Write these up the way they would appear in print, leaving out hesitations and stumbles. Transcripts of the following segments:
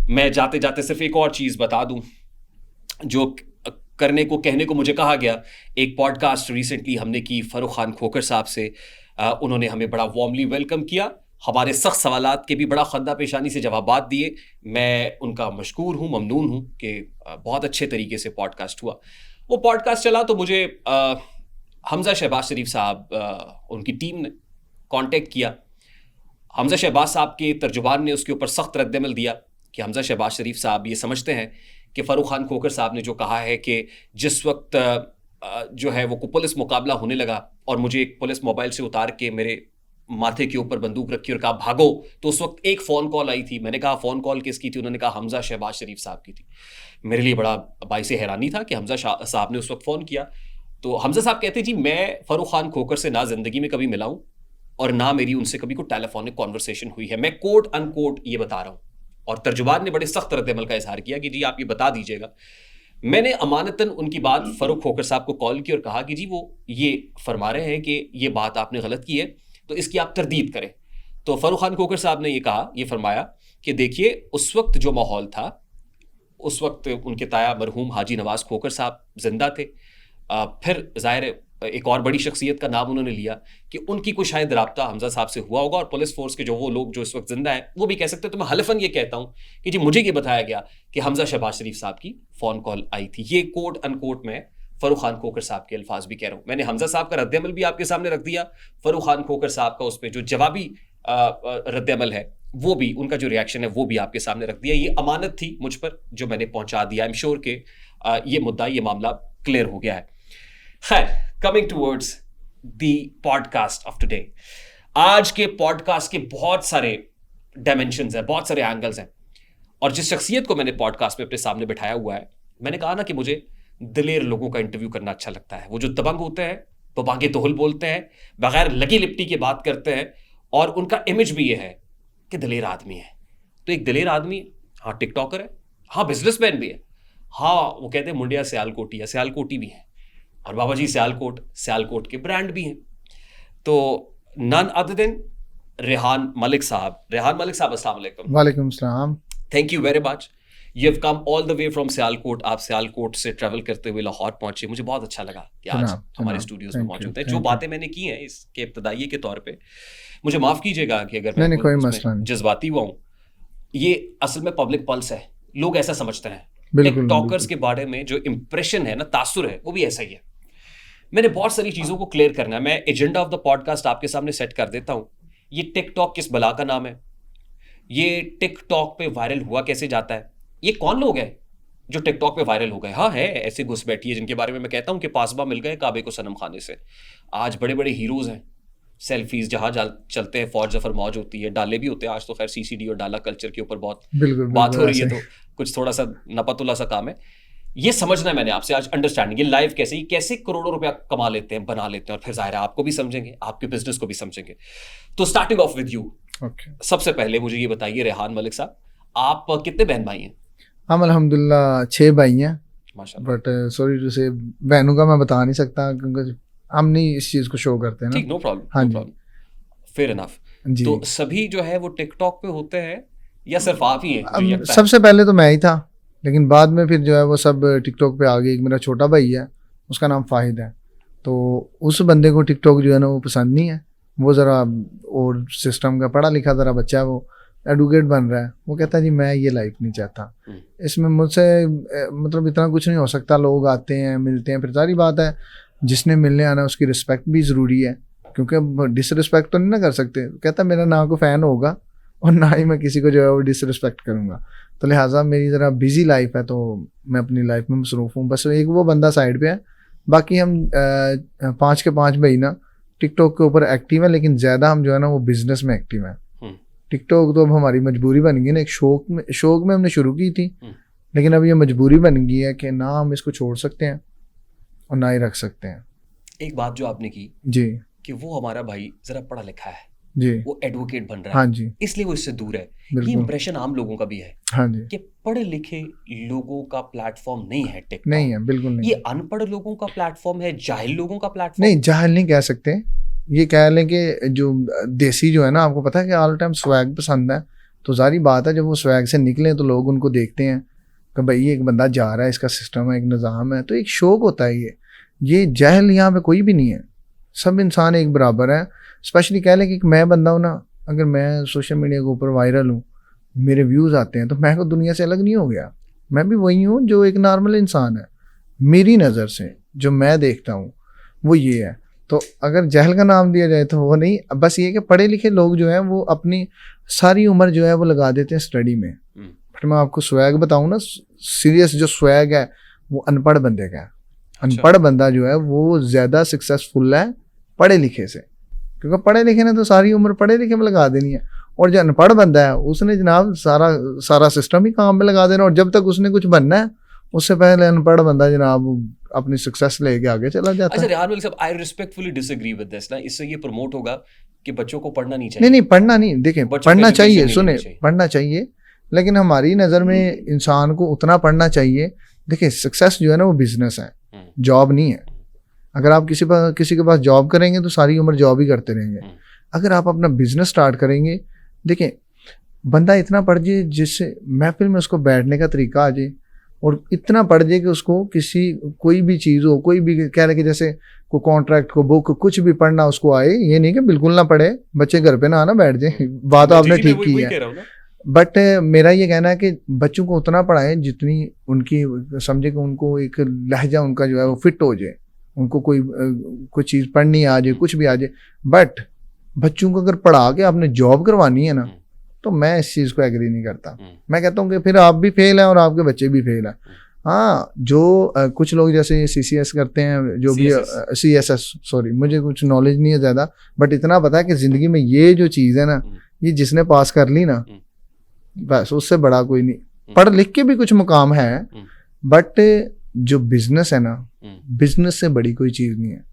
मैं जाते जाते सिर्फ एक और चीज़ बता दूं जो करने को कहने को मुझे कहा गया। एक पॉडकास्ट रिसेंटली हमने की फ़ारूक खान खोकर साहब से। उन्होंने हमें बड़ा वार्मली वेलकम किया, हमारे सख्त सवालात के भी बड़ा खद्दा पेशानी से जवाबात दिए। मैं उनका मशकूर हूँ, ममनून हूँ कि बहुत अच्छे तरीके से पॉडकास्ट हुआ। वो पॉडकास्ट चला तो मुझे हमज़ा शहबाज शरीफ साहब उनकी टीम ने कांटेक्ट किया। हमज़ा शहबाज साहब के तर्जुमान ने उसके ऊपर सख्त रद्दमल दिया कि हमज़ा शहबाज शरीफ साहब ये समझते हैं कि फ़ारूक खान खोकर साहब ने जो कहा है कि जिस वक्त जो है वो पुलिस मुकाबला होने लगा और मुझे एक पुलिस मोबाइल से उतार के मेरे माथे के ऊपर बंदूक रखी और कहा भागो, तो उस वक्त एक फ़ोन कॉल आई थी। मैंने कहा फ़ोन कॉल किसकी थी? उन्होंने कहा हमज़ा शहबाज शरीफ साहब की थी। मेरे लिए बड़ा बाइसे हैरानी था कि हमज़ा साहब ने उस वक्त फ़ोन किया। तो हमज़ा साहब कहते जी मैं फ़ारूक खान खोकर से ना ज़िंदगी में कभी मिला हूँ और ना मेरी उनसे कभी कोई टेलीफोनिक कॉन्वर्सेशन हुई है। मैं कोट अनकोट ये बता रहा हूँ। और तर्जुमान ने बड़े सख्त रद्दमल का इजहार किया कि जी आप ये बता दीजिएगा। मैंने अमानतन उनकी बात फ़ारूक खोकर साहब को कॉल की और कहा कि जी वो ये फरमा रहे हैं कि ये बात आपने गलत की है, तो इसकी आप तरदीद करें। तो फ़ारूक खान खोकर साहब ने ये कहा, ये फरमाया कि देखिए उस वक्त जो माहौल था, उस वक्त उनके ताया मरहूम हाजी नवाज़ खोकर साहब जिंदा थे। फिर ज़ाहिर एक और बड़ी शख्सियत का नाम उन्होंने लिया कि उनकी कोई शायद राब्ता हमज़ा साहब से हुआ होगा और पुलिस फोर्स के जो वो लोग जो इस वक्त जिंदा हैं वो भी कह सकते हैं। तो मैं हलफन ये कहता हूँ कि जी मुझे ये बताया गया कि हमज़ा शहबाज शरीफ साहब की फ़ोन कॉल आई थी। ये कोट अनकोट में फ़ारूक खान खोकर साहब के अल्फाज भी कह रहा हूँ। मैंने हमज़ा साहब का रद्दमल भी आपके सामने रख दिया, फ़ारूक खान खोकर साहब का उस पर जो जवाबी रद्दमल है वो भी, उनका जो रिएक्शन है वो भी आपके सामने रख दिया। ये अमानत थी मुझ पर जो मैंने पहुंचा दिया। आई एम श्योर के ये मुद्दा, ये मामला क्लियर हो गया है। खैर, coming towards the podcast of today. आज के पॉडकास्ट के बहुत सारे डायमेंशंस हैं, बहुत सारे एंगल्स हैं। और जिस शख्सियत को मैंने पॉडकास्ट में अपने सामने बिठाया हुआ है, मैंने कहा ना कि मुझे दिलेर लोगों का इंटरव्यू करना अच्छा लगता है। वो जो दबंग होते हैं, वो बागे तोहल बोलते हैं, बगैर लगी लिपटी के बात करते हैं और उनका इमेज भी ये है कि दिलेर आदमी है। तो एक दिलेर आदमी, हाँ टिकटॉकर है, हाँ बिजनेसमैन भी है, हाँ वो कहते हैं मुंडिया सियालकोटी है, सियालकोटी भी है, और बाबा जी सियालकोट के ब्रांड भी हैं। तो none other than Rehan Malik Sahab. Rehan Malik Sahab, अस्सलाम वालेकुम। वालेकुम सलाम। Thank you very much. You have come all the way from Sialkot. आप सियालकोट से ट्रैवल करते हुए लाहौर पहुंचे। मुझे बहुत अच्छा लगा कि आज हमारे स्टूडियोज में मौजूद है। जो बातें मैंने की हैं इसके इब्तदाई के तौर पे, मुझे माफ़ कीजिएगा कि अगर मैं कोई मसला नहीं, जज्बाती हुआ हूँ। ये असल में पब्लिक पल्स है, लोग ऐसा समझते हैं। टिकटॉकर्स के बारे में जो इम्प्रेशन है ना, तासुर है, वो भी ऐसा ही है। मैंने बहुत सारी चीज़ों को क्लियर करना है। मैं एजेंडा ऑफ द पॉडकास्ट आपके सामने सेट कर देता हूँ। ये टिकटॉक किस बला का नाम है? ये टिकटॉक पे वायरल हुआ कैसे जाता है? ये कौन लोग हैं जो टिकटॉक पे वायरल हो गए? हाँ है ऐसे घुस बैठी है जिनके बारे में मैं कहता हूँ कि पासबा मिल गए काबे को सनम खाने से। आज बड़े बड़े हीरोज़ हैं, सेल्फीज जहाँ चलते हैं फौज जफर मौज होती है, डाले भी होते हैं। आज तो खैर सीसीडी और डाला कल्चर के ऊपर बहुत बात हो रही है, तो कुछ थोड़ा सा नपतुला सा काम है। ये समझना है मैंने आपसे आज, अंडरस्टैंडिंग ये लाइव कैसे करोड़ों रुपया कमा लेते हैं, बना लेते हैं, और फिर जाहिर है आपको भी समझेंगे, आपके बिजनेस को भी समझेंगे। तो स्टार्टिंग ऑफ विद यू, सबसे पहले मुझे ये बताइए रेहान मलिक साहब, आप कितने बहन भाई हैं? हम अल्हम्दुलिल्लाह 6 भाई हैं, बट सॉरी टू से बहनों का मैं बता नहीं सकता क्योंकि हम नहीं इस चीज़ को शो करते हैं ना। ठीक, नो प्रॉब्लम, हाँ नो प्रॉब्लम, फेयर इनफ। तो सभी जो है वो टिकटॉक पे होते हैं या सिर्फ आप ही हैं? सबसे पहले तो मैं ही था, लेकिन बाद में फिर जो है वो सब टिकटॉक पे आ गए। एक मेरा छोटा भाई है, उसका नाम फाहिद है, तो उस बंदे को टिकटॉक जो है ना वो पसंद नहीं है। वो ज़रा और सिस्टम का पढ़ा लिखा ज़रा बच्चा है, वो एडवोकेट बन रहा है। वो कहता है जी मैं ये लाइफ नहीं चाहता, इसमें मुझसे मतलब इतना कुछ नहीं हो सकता। लोग आते हैं, मिलते हैं, फिर सारी बात है जिसने मिलने आना उसकी रिस्पेक्ट भी ज़रूरी है, क्योंकि डिसरिस्पेक्ट तो नहीं ना कर सकते। कहता मेरा ना कोई फ़ैन होगा और ना ही मैं किसी को जो है वो डिसरिस्पेक्ट करूँगा। तो लिहाजा मेरी ज़रा बिजी लाइफ है, तो मैं अपनी लाइफ में मसरूफ़ हूँ। बस एक वो बंदा साइड पे है, बाकी हम 5 के 5 भाई ना टिकटॉक के ऊपर एक्टिव है, लेकिन ज़्यादा हम जो है ना वो बिज़नेस में एक्टिव हैं। टिकटॉक तो अब हमारी मजबूरी बन गई ना, एक शौक में हमने शुरू की थी, लेकिन अब ये मजबूरी बन गई है कि ना हम इसको छोड़ सकते हैं और ना ही रख सकते हैं। एक बात जो आपने की जी कि वो हमारा भाई ज़रा पढ़ा लिखा है जी, वो एडवोकेट बन रहा है, हाँ जी, इसलिए वो इससे दूर है। ये इंप्रेशन आम लोगों का भी है, हाँ जी, कि पढ़े लिखे लोगों का प्लेटफॉर्म नहीं है टिकटॉक। नहीं है, बिल्कुल नहीं। ये अनपढ़ लोगों का प्लेटफॉर्म है, जाहिल लोगों का प्लेटफॉर्म। नहीं, जाहिल नहीं कह सकते, ये कह लें कि जो देसी जो है ना, आपको पता है कि ऑल टाइम स्वैग पसंद है, तो जारी बात है जब वो स्वैग से निकले तो लोग उनको देखते हैं कि भाई ये एक बंदा जा रहा है, इसका सिस्टम है, एक निज़ाम है, तो एक शौक होता है। ये जहल यहाँ पे कोई भी नहीं है, सब इंसान एक बराबर है। स्पेशली कह लें कि मैं बंदा हूँ ना, अगर मैं सोशल मीडिया के ऊपर वायरल हूँ, मेरे व्यूज़ आते हैं, तो मैं को दुनिया से अलग नहीं हो गया, मैं भी वही हूँ जो एक नॉर्मल इंसान है। मेरी नज़र से जो मैं देखता हूँ वो ये है। तो अगर जहल का नाम दिया जाए तो वो नहीं, बस ये कि पढ़े लिखे लोग जो हैं वो अपनी सारी उम्र जो है वो लगा देते हैं स्टडी में। बट मैं आपको स्वैग बताऊँ ना, सीरियस जो स्वैग है वो अनपढ़ बंदे का है। अनपढ़ बंदा जो है वो ज़्यादा सक्सेसफुल है पढ़े लिखे से, क्योंकि पढ़े लिखे ने तो सारी उम्र पढ़े लिखे में लगा देनी है, और जो अनपढ़ बंदा है उसने जनाब सारा सिस्टम ही काम में लगा देना, और जब तक उसने कुछ बनना है उससे पहले अनपढ़ बंदा जनाब अपनी सक्सेस लेके आगे चला जाता है। अच्छा रेहान मलिक साहब, I respectfully disagree with this ना, इससे ये प्रमोट होगा कि बच्चों को पढ़ना नहीं चाहिए। नहीं पढ़ना नहीं, देखें पढ़ना चाहिए, सुने पढ़ना चाहिए, लेकिन हमारी नज़र में इंसान को उतना पढ़ना चाहिए। देखिए सक्सेस जो है ना वो बिजनेस है, जॉब नहीं है। अगर आप किसी के पास जॉब करेंगे तो सारी उम्र जॉब ही करते रहेंगे। अगर आप अपना बिजनेस स्टार्ट करेंगे, देखें बंदा इतना पढ़ जाए जिससे महफिल में उसको बैठने का तरीका आ जाए, और इतना पढ़ जाए कि उसको कोई भी चीज़ हो, कोई भी कह रहे कि जैसे कोई कॉन्ट्रैक्ट को बुक कुछ भी पढ़ना उसको आए, ये नहीं कि बिल्कुल ना पढ़े, बच्चे घर पे ना आना बैठ जाए, बात आपने ठीक की है। बट मेरा ये कहना है कि बच्चों को उतना पढ़ाएं जितनी उनकी समझे कि उनको एक लहजा उनका जो है वो फिट हो जाए, उनको कोई चीज़ पढ़नी आ जाए, कुछ भी आ जाए। बट बच्चों को अगर पढ़ा के आपने जॉब करवानी है ना, तो मैं इस चीज़ को एग्री नहीं करता। मैं कहता हूँ कि फिर आप भी फेल हैं और आपके बच्चे भी फेल हैं। हाँ, जो कुछ लोग जैसे CCS करते हैं, जो भी CSS, सॉरी मुझे कुछ नॉलेज नहीं है ज़्यादा, बट इतना पता है कि ज़िंदगी में ये जो चीज़ है ना, ये जिसने पास कर ली ना, बस उससे बड़ा कोई नहीं। पढ़ लिख के भी कुछ मुकाम है, बट जो बिजनेस है ना, बिजनेस से बड़ी कोई चीज़ नहीं है।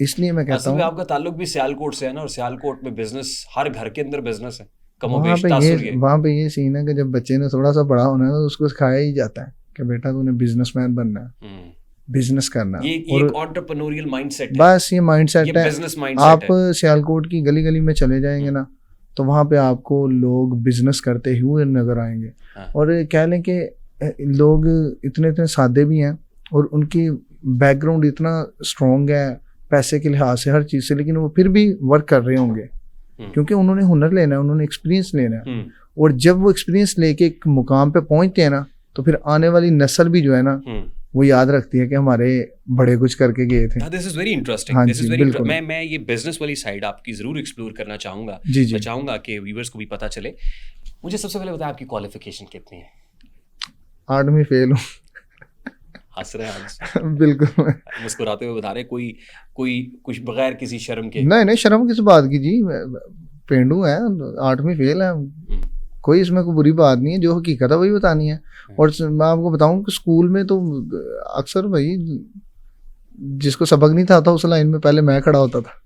इसलिए मैं कहता हूँ आपका ताल्लुक भी सियालकोट से है ना, और सियालकोट में बिजनेस, हर घर के अंदर बिजनेस है। वहाँ पे ये सीन है कि जब बच्चे ने थोड़ा सा पढ़ा होना है तो उसको सिखाया ही जाता है कि बेटा तूने बिजनेसमैन बनना है, बिजनेस करना है। ये एक एंटरप्रेन्योरियल माइंडसेट है, बस ये माइंडसेट है। बिजनेस माइंडसेट आप सियालकोट की गली गली में चले जाएंगे ना, तो वहाँ पे आपको लोग बिजनेस करते हुए नजर आएंगे। और कह लें कि लोग इतने सादे भी हैं और उनकी बैकग्राउंड इतना स्ट्रॉन्ग है पैसे के लिहाज से, हर चीज़ से, लेकिन वो फिर भी वर्क कर रहे होंगे क्योंकि उन्होंने हुनर लेना है, उन्होंने एक्सपीरियंस लेना है। और जब वो एक्सपीरियंस लेके एक मुकाम पे पहुंचते हैं ना, तो फिर आने वाली नस्ल भी जो है ना वो याद रखती है कि हमारे बड़े कुछ करके गए थे। This is very interesting, this is very, मैं ये बिजनेस वाली साइड आपकी जरूर एक्सप्लोर करना चाहूंगा। मैं चाहूंगा कि व्यूअर्स को भी पता चले। मुझे सबसे पहले बताएं आपकी क्वालिफिकेशन कितनी है? 8वीं फेल हूँ। हंस रहे हैं बिल्कुल, मुस्कुराते हुए बता रहे, कोई कुछ बगैर किसी शर्म के? नहीं शर्म किस बात की जी, पेंडू है, 8वीं फेल है, कोई इसमें कोई बुरी बात नहीं है, जो हकीकत है वही बतानी है। और मैं आपको बताऊं कि स्कूल में तो अक्सर भाई जिसको सबक नहीं था उस लाइन में पहले मैं खड़ा होता था।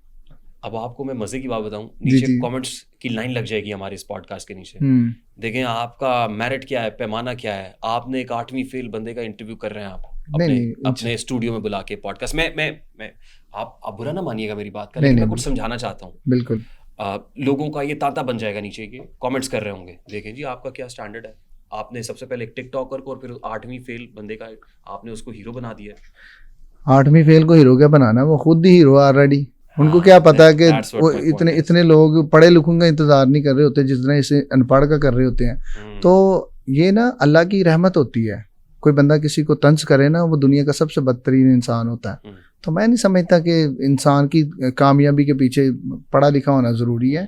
अब आपको मैं मजे की बात बताऊं, नीचे कमेंट्स की लाइन लग जाएगी हमारे इस पॉडकास्ट के नीचे। देखें आपका मेरिट क्या है, पैमाना क्या है। आपने एक 8वीं फेल बंदे का इंटरव्यू कर रहे हैं आप अपने स्टूडियो में बुला के पॉडकास्ट में। आप बुरा ना मानिएगा मेरी बात का, लेकिन मैं कुछ समझाना चाहता हूँ। बिल्कुल, लोगों का ये तांता बन जाएगा, नीचे के कमेंट्स कर रहे होंगे, देखें जी आपका क्या स्टैंडर्ड है। आपने सबसे पहले एक टिकटॉकर को और फिर 8वीं फेल बंदे का आपने उसको हीरो बना दिया। 8वीं फेल को हीरो क्या बनाना, वो खुद ही हीरो ऑलरेडी। उनको क्या पता है कि वो इतने लोग पढ़े लिखों का इंतजार नहीं कर रहे होते जितना इसे अनपढ़ का कर रहे होते हैं। तो ये ना अल्लाह की रहमत होती है, कोई बंदा किसी को तंज करे ना, वो दुनिया का सबसे बदतरीन इंसान होता है। तो मैं नहीं समझता कि इंसान की कामयाबी के पीछे पढ़ा लिखा होना ज़रूरी है।